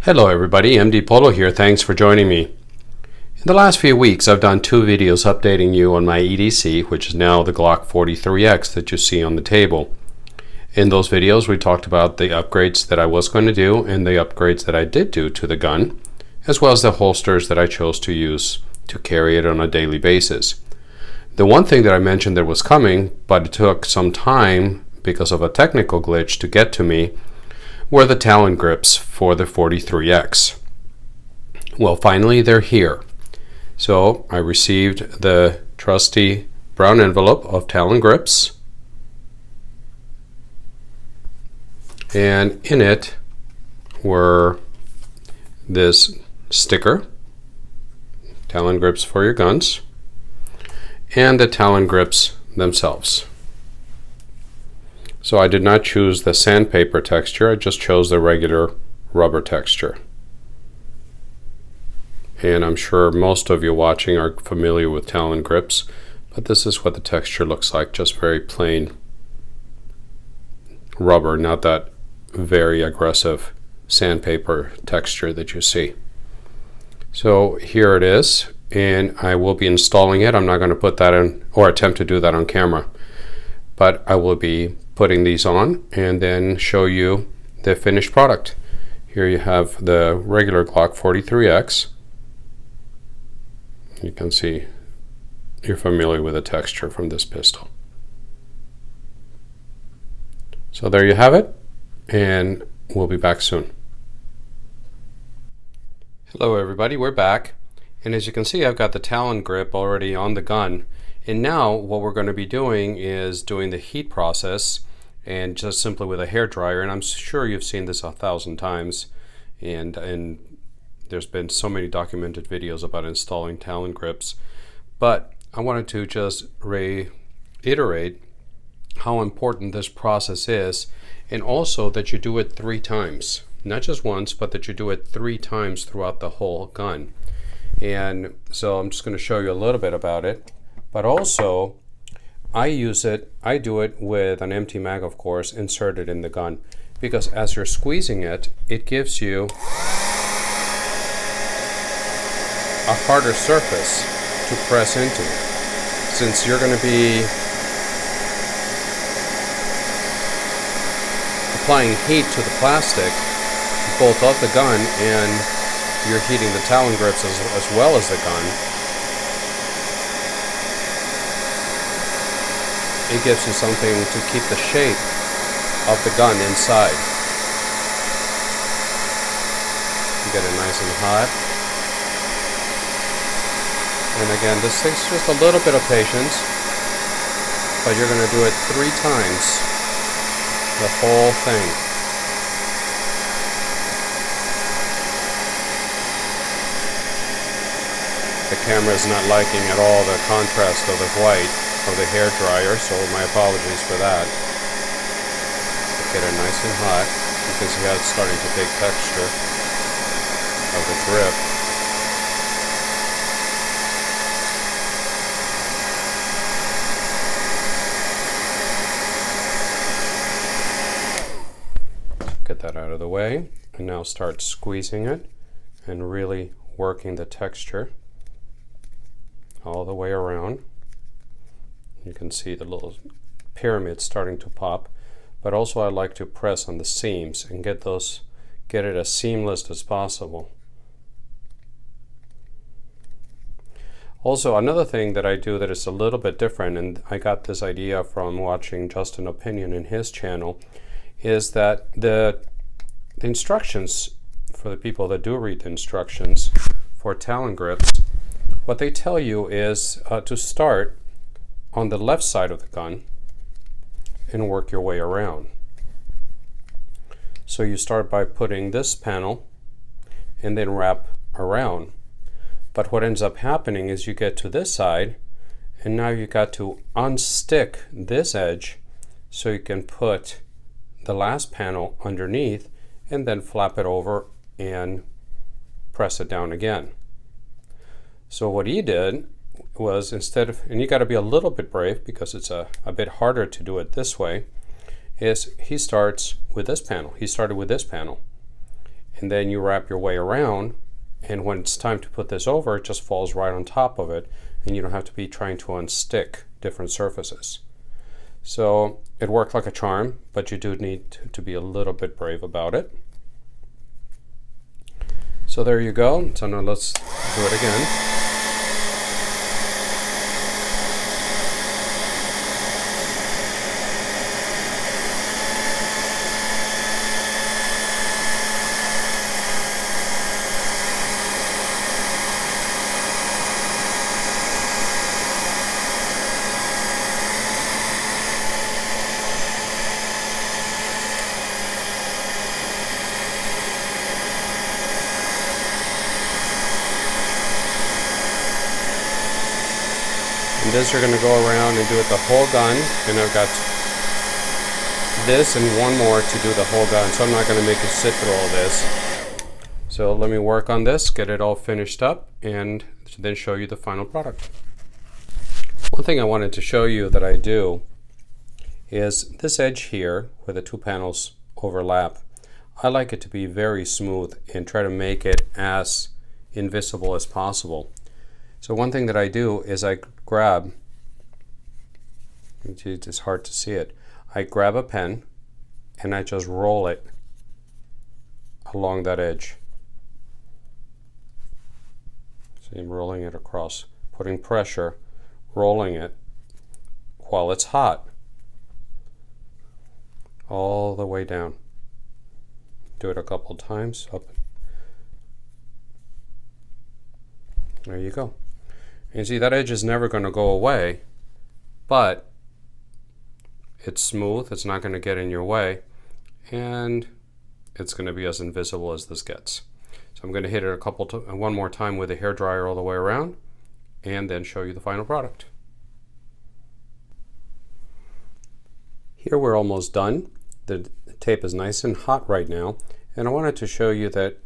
Hello everybody, MD Polo here. Thanks for joining me. In the last few weeks I've done two videos updating you on my EDC, which is now the GLock 43X that you see on the table. In those videos we talked about the upgrades that I was going to do and the upgrades that I did do to the gun, as well as the holsters that I chose to use to carry it on a daily basis. The one thing that I mentioned that was coming, but it took some time because of a technical glitch to get to me, were the Talon grips for the 43X. Well, finally they're here. So I received the trusty brown envelope of Talon grips, and in it were this sticker, Talon grips for your guns, and the Talon grips themselves. So I did not choose the sandpaper texture, I just chose the regular rubber texture. And I'm sure most of you watching are familiar with Talon grips, but this is what the texture looks like, just very plain rubber, not that very aggressive sandpaper texture that you see. So here it is, and I will be installing it. I'm not going to put that in or attempt to do that on camera, but I will be putting these on and then show you the finished product. Here you have the regular GLock 43X. You can see you're familiar with the texture from this pistol. So there you have it, and we'll be back soon. Hello everybody, we're back, and as you can see I've got the Talon grip already on the gun. And now what we're going to be doing is doing the heat process, and just simply with a hair dryer. And I'm sure you've seen this 1,000 times, and there's been so many documented videos about installing Talon grips. But I wanted to just reiterate how important this process is, and also that you do it 3 times. Not just once, but that you do it 3 times throughout the whole gun. And so I'm just going to show you a little bit about it. But also, I do it with an empty mag, of course, inserted in the gun, because as you're squeezing it, it gives you a harder surface to press into. Since you're going to be applying heat to the plastic, both of the gun, and you're heating the Talon grips as well as the gun, it gives you something to keep the shape of the gun inside. You get it nice and hot. And again, this takes just a little bit of patience, but you're going to do it 3 times, the whole thing. The camera is not liking at all the contrast of the white of the hair dryer, so my apologies for that. Get it nice and hot. You can see how it's starting to take texture of the grip. Get that out of the way, and now start squeezing it and really working the texture all the way around. You can see the little pyramid starting to pop, but also I like to press on the seams and get it as seamless as possible. Also, another thing that I do that is a little bit different, and I got this idea from watching Justin Opinion in his channel, is that the instructions, for the people that do read the instructions for Talon grips, what they tell you is to start on the left side of the gun and work your way around. So you start by putting this panel and then wrap around. But what ends up happening is you get to this side, and now you got to unstick this edge so you can put the last panel underneath and then flap it over and press it down again. So what he did was, instead of, and you got to be a little bit brave because it's a bit harder to do it this way, is he starts with this panel. He started with this panel, and then you wrap your way around, and when it's time to put this over, it just falls right on top of it, and you don't have to be trying to unstick different surfaces. So it worked like a charm, but you do need to be a little bit brave about it. So there you go. So now let's do it again. And this you're going to go around and do it the whole gun, and I've got this and one more to do the whole gun, so I'm not going to make you sit through all this. So let me work on this, get it all finished up, and then show you the final product. One thing I wanted to show you that I do is this edge here where the two panels overlap. I like it to be very smooth and try to make it as invisible as possible. So one thing that I do is I grab, it's hard to see it, I grab a pen and I just roll it along that edge. See, I'm rolling it across, putting pressure, rolling it while it's hot, all the way down. Do it a couple times, up. There you go. You see that edge is never going to go away, but it's smooth, it's not going to get in your way, and it's going to be as invisible as this gets. So I'm going to hit it one more time with a hairdryer all the way around, and then show you the final product. Here we're almost done. The tape is nice and hot right now, and I wanted to show you that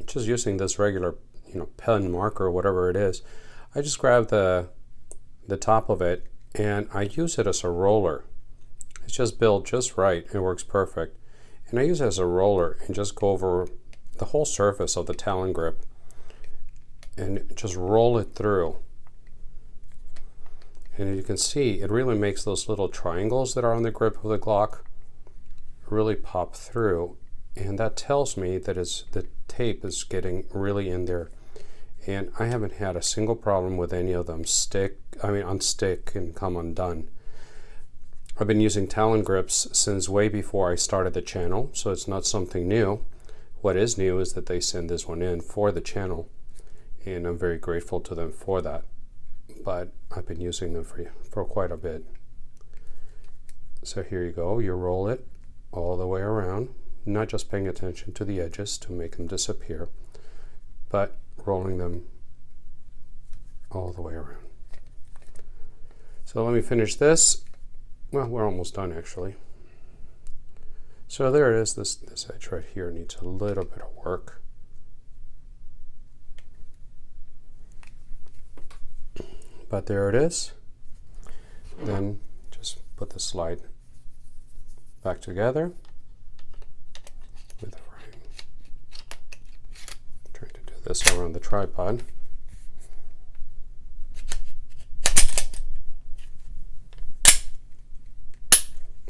just using this regular pen marker or whatever it is, I just grab the top of it and I use it as a roller. It's just built just right. It works perfect. And I use it as a roller and just go over the whole surface of the Talon grip and just roll it through. And you can see it really makes those little triangles that are on the grip of the GLock really pop through. And that tells me that the tape is getting really in there. And I haven't had a single problem with any of them unstick and come undone. I've been using Talon grips since way before I started the channel, so it's not something new. What is new is that they send this one in for the channel, and I'm very grateful to them for that. But I've been using them for quite a bit. So here you go, you roll it all the way around, not just paying attention to the edges to make them disappear, but rolling them all the way around. So let me finish this. Well, we're almost done actually. So there it is. This edge right here needs a little bit of work. But there it is. Then just put the slide back together with the frame. Trying to do this around the tripod.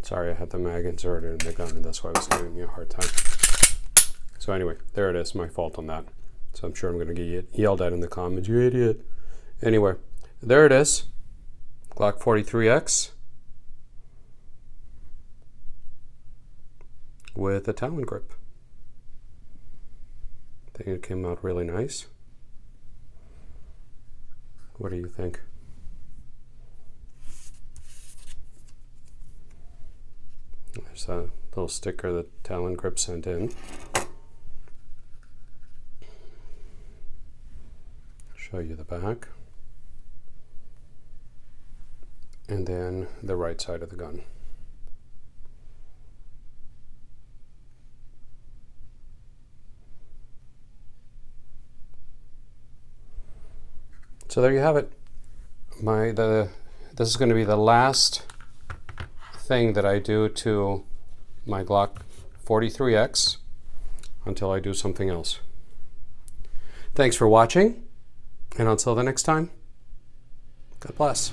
Sorry, I had the mag inserted in the gun, and that's why it was giving me a hard time. So anyway, there it is. My fault on that. So I'm sure I'm going to get yelled at in the comments, you idiot. Anyway, there it is. GLock 43X with a Talon grip. I think it came out really nice. What do you think? There's a little sticker that Talon Grip sent in. Show you the back. And then the right side of the gun. So there you have it. This is going to be the last thing that I do to my GLock 43X. until I do something else. Thanks for watching, and until the next time, God bless.